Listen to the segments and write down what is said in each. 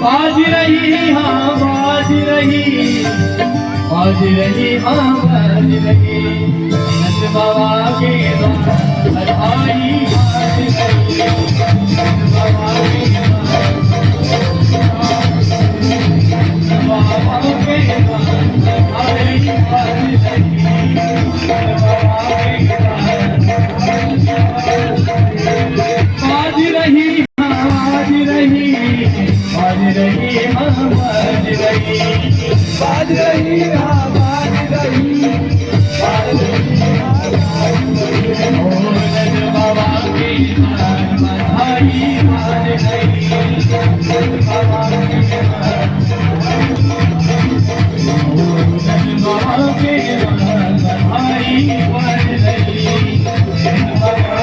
बाज रही हाँ बाज रही, बाज रही हाँ बाज रही, नंद बाबा के बधाई बाज रही, नंद बाबा के बाबा के बधाई बाज रही, नंद बाबा के बाज रही हाँ बाज रही, बाज रही हाँ बाज रही, बाज रही हाँ बाज रही, बाज रही हाँ बाज रही, ओ नंद बाबा के बधाई बाज रही, नंद बाबा के नंद बाबा के बधाई बाज रही, नंद बाबा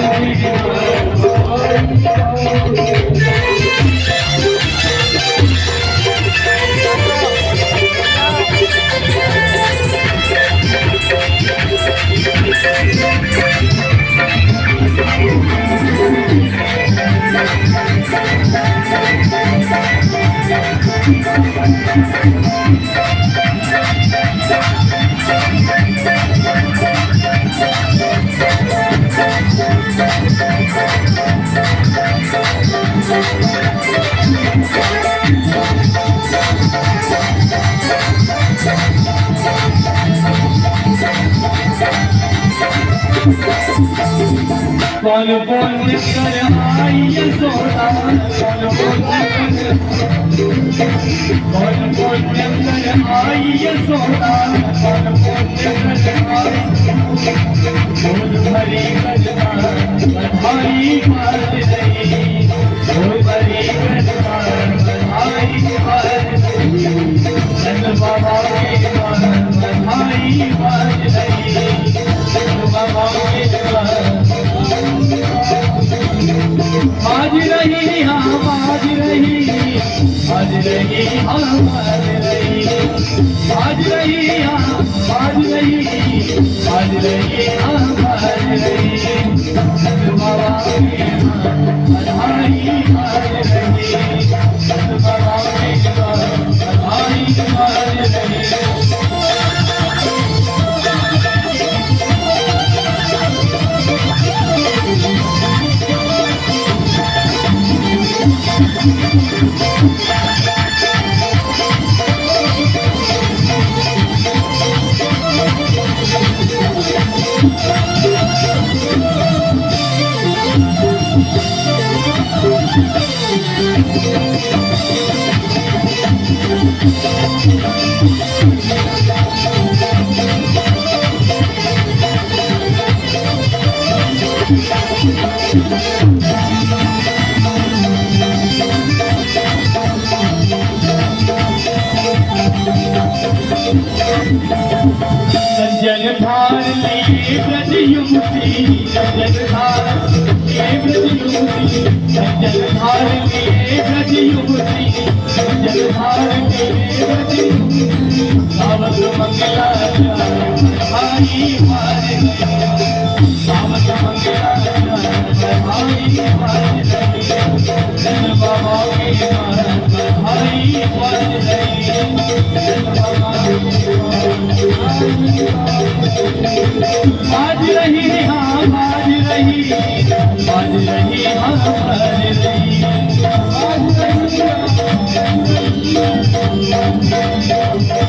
कौन कौन कर आई यशोदा, कौन कौन कर आई यशोदा, कौन कर आई बोल भरी गजबा बधाई बाज रही, बोल भरी गजबा बधाई बाज रही, नंद बाबा के बधाई बाज रही, नंद बाबा के बाज रही हाँ बाज रही, बाज रही हाँ बाज रही, बाज रही हाँ बाज रही, बाज रही हाँ बाज रही, नंद बाबा के बधाई बाज रही, नंद बाबा के बधाई बाज रही। जलधार लिए ब्रज युवती, जलधार लिए ब्रज युवती, जलधार लिए ब्रज युवती, जलधार लिए ब्रज युवती, सावक मंगला बधाई बाज रही, सावक मंगला बधाई बाज रही, नंद बाबा के बधाई बाज रही, नंद बाबा बाज रही हाँ बाज रही, बाज रही हाँ बाज रही, बाज रही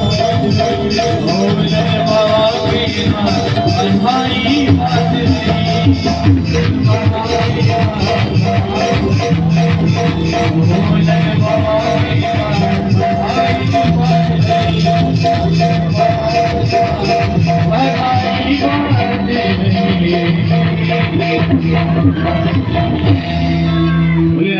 ओ नंद बाबा के बधाई बाज रही, नंद बाबा के ओ नंद बाबा के बधाई बाज रही, बोले